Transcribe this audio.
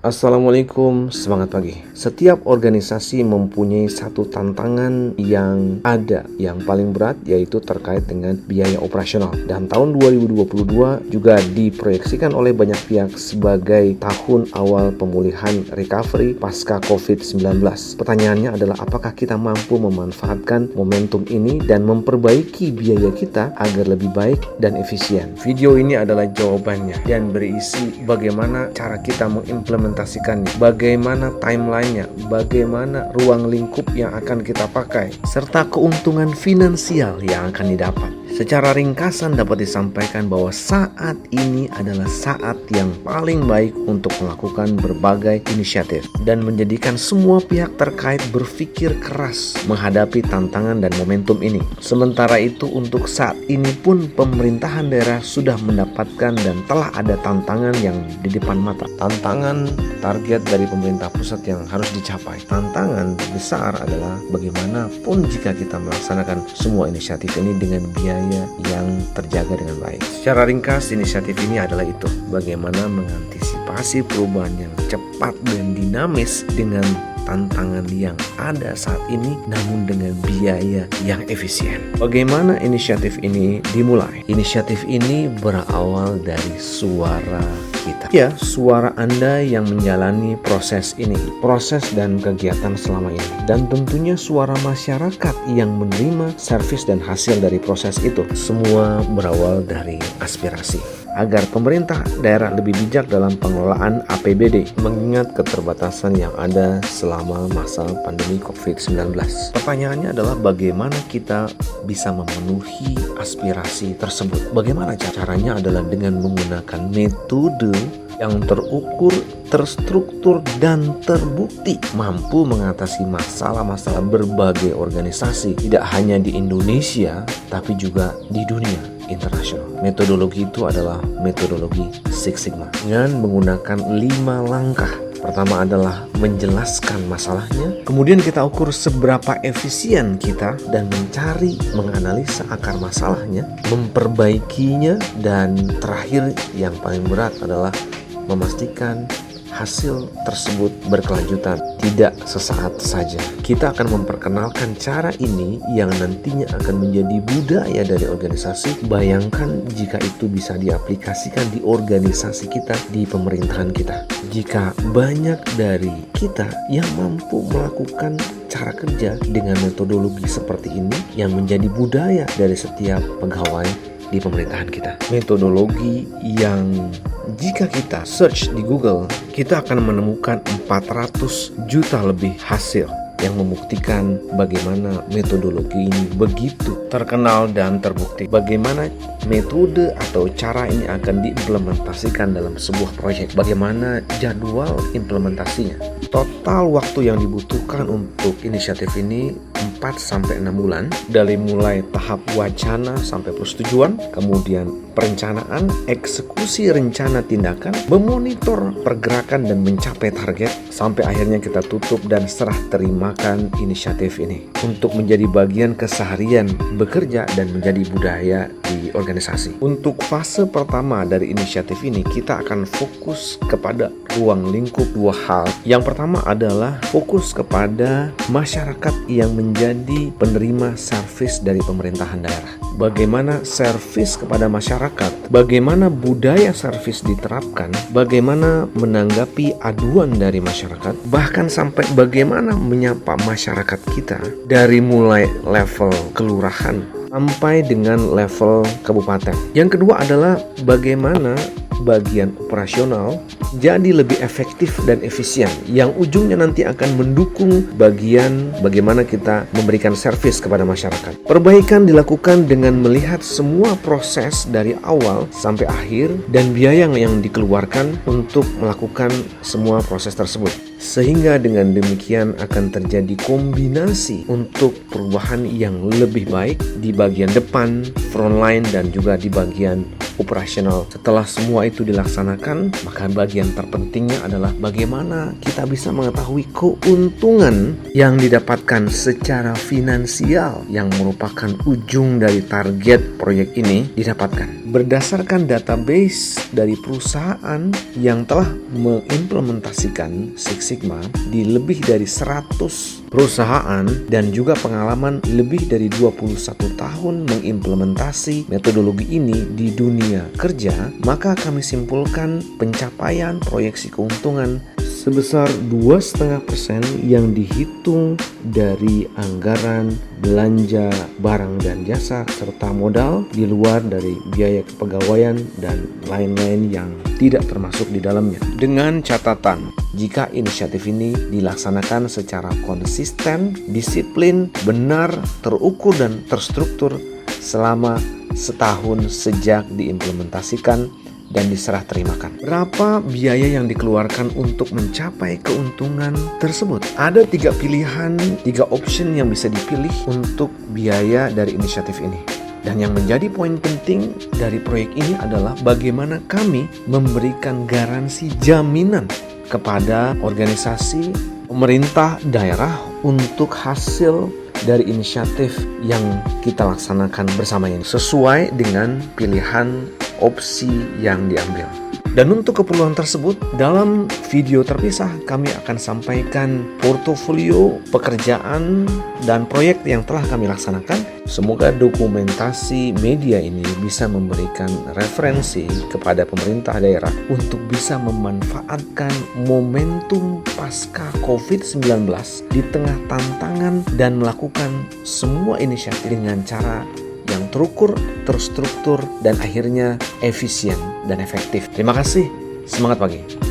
Assalamualaikum, semangat pagi. Setiap organisasi mempunyai satu tantangan yang ada, yang paling berat yaitu terkait dengan biaya operasional. Dan tahun 2022 juga diproyeksikan oleh banyak pihak sebagai tahun awal pemulihan recovery pasca COVID-19. Pertanyaannya adalah apakah kita mampu memanfaatkan momentum ini dan memperbaiki biaya kita agar lebih baik dan efisien. Video ini adalah jawabannya dan berisi bagaimana cara kita mengimplementasikannya, bagaimana timelinenya, bagaimana ruang lingkup yang akan kita pakai, serta keuntungan finansial yang akan didapat. Secara ringkasan dapat disampaikan bahwa saat ini adalah saat yang paling baik untuk melakukan berbagai inisiatif dan menjadikan semua pihak terkait berpikir keras menghadapi tantangan dan momentum ini. Sementara itu untuk saat ini pun pemerintahan daerah sudah mendapatkan dan telah ada tantangan yang di depan mata. Tantangan target dari pemerintah pusat yang harus dicapai. Tantangan besar adalah bagaimanapun jika kita melaksanakan semua inisiatif ini dengan biaya yang terjaga dengan baik. Secara ringkas, inisiatif ini adalah itu, bagaimana mengantisipasi perubahan yang cepat dan dinamis dengan tantangan yang ada saat ini, namun dengan biaya yang efisien. Bagaimana inisiatif ini dimulai? Inisiatif ini berawal dari suara kita. Ya, suara Anda yang menjalani proses ini, proses dan kegiatan selama ini. Dan tentunya suara masyarakat yang menerima servis dan hasil dari proses itu. Semua berawal dari aspirasi agar pemerintah daerah lebih bijak dalam pengelolaan APBD mengingat keterbatasan yang ada selama masa pandemi COVID-19. Pertanyaannya adalah bagaimana kita bisa memenuhi aspirasi tersebut. Bagaimana caranya adalah dengan menggunakan metode yang terukur, terstruktur, dan terbukti mampu mengatasi masalah-masalah berbagai organisasi, tidak hanya di Indonesia tapi juga di dunia internasional. Metodologi itu adalah metodologi Six Sigma dengan menggunakan 5 langkah. Pertama adalah menjelaskan masalahnya, kemudian kita ukur seberapa efisien kita dan mencari menganalisa akar masalahnya, memperbaikinya, dan terakhir yang paling berat adalah memastikan hasil tersebut berkelanjutan, tidak sesaat saja. Kita akan memperkenalkan cara ini yang nantinya akan menjadi budaya dari organisasi. Bayangkan jika itu bisa diaplikasikan di organisasi kita, di pemerintahan kita. Jika banyak dari kita yang mampu melakukan cara kerja dengan metodologi seperti ini yang menjadi budaya dari setiap pegawai di pemerintahan kita. Metodologi yang jika kita search di Google, kita akan menemukan 400 juta lebih hasil yang membuktikan bagaimana metodologi ini begitu terkenal dan terbukti. Bagaimana metode atau cara ini akan diimplementasikan dalam sebuah proyek. Bagaimana jadwal implementasinya. Total waktu yang dibutuhkan untuk inisiatif ini 4-6 bulan. Dari mulai tahap wacana sampai persetujuan, kemudian perencanaan, eksekusi rencana tindakan, memonitor pergerakan dan mencapai target, sampai akhirnya kita tutup dan serah terimakan inisiatif ini untuk menjadi bagian keseharian bekerja dan menjadi budaya di organisasi. Untuk fase pertama dari inisiatif ini, kita akan fokus kepada ruang lingkup 2 hal. Yang pertama adalah fokus kepada masyarakat yang menjadi penerima servis dari pemerintahan daerah. Bagaimana servis kepada masyarakat, bagaimana budaya servis diterapkan, bagaimana menanggapi aduan dari masyarakat, bahkan sampai bagaimana menyapa masyarakat kita dari mulai level kelurahan sampai dengan level kabupaten. Yang kedua adalah bagaimana bagian operasional jadi lebih efektif dan efisien, yang ujungnya nanti akan mendukung bagian bagaimana kita memberikan servis kepada masyarakat. Perbaikan dilakukan dengan melihat semua proses dari awal sampai akhir dan biaya yang dikeluarkan untuk melakukan semua proses tersebut. Sehingga dengan demikian akan terjadi kombinasi untuk perubahan yang lebih baik di bagian depan, frontline, dan juga di bagian operasional. Setelah semua itu dilaksanakan, maka bagian terpentingnya adalah bagaimana kita bisa mengetahui keuntungan yang didapatkan secara finansial yang merupakan ujung dari target proyek ini didapatkan. Berdasarkan database dari perusahaan yang telah mengimplementasikan Six Sigma di lebih dari 100 perusahaan dan juga pengalaman lebih dari 21 tahun mengimplementasi metodologi ini di dunia kerja, maka kami simpulkan pencapaian proyeksi keuntungan sebesar 2,5% yang dihitung dari anggaran belanja barang dan jasa serta modal di luar dari biaya kepegawaian dan lain-lain yang tidak termasuk di dalamnya. Dengan catatan, jika inisiatif ini dilaksanakan secara konsisten, disiplin, benar, terukur dan terstruktur selama setahun sejak diimplementasikan dan diserah terimakan. Berapa biaya yang dikeluarkan untuk mencapai keuntungan tersebut? Ada 3 pilihan, 3 option yang bisa dipilih untuk biaya dari inisiatif ini. Dan yang menjadi poin penting dari proyek ini adalah bagaimana kami memberikan garansi jaminan kepada organisasi pemerintah daerah untuk hasil dari inisiatif yang kita laksanakan bersama ini sesuai dengan pilihan opsi yang diambil. Dan untuk keperluan tersebut, dalam video terpisah kami akan sampaikan portofolio pekerjaan dan proyek yang telah kami laksanakan. Semoga dokumentasi media ini bisa memberikan referensi kepada pemerintah daerah untuk bisa memanfaatkan momentum pasca COVID-19 di tengah tantangan dan melakukan semua inisiatif dengan cara yang terukur, terstruktur, dan akhirnya efisien dan efektif. Terima kasih. Semangat pagi.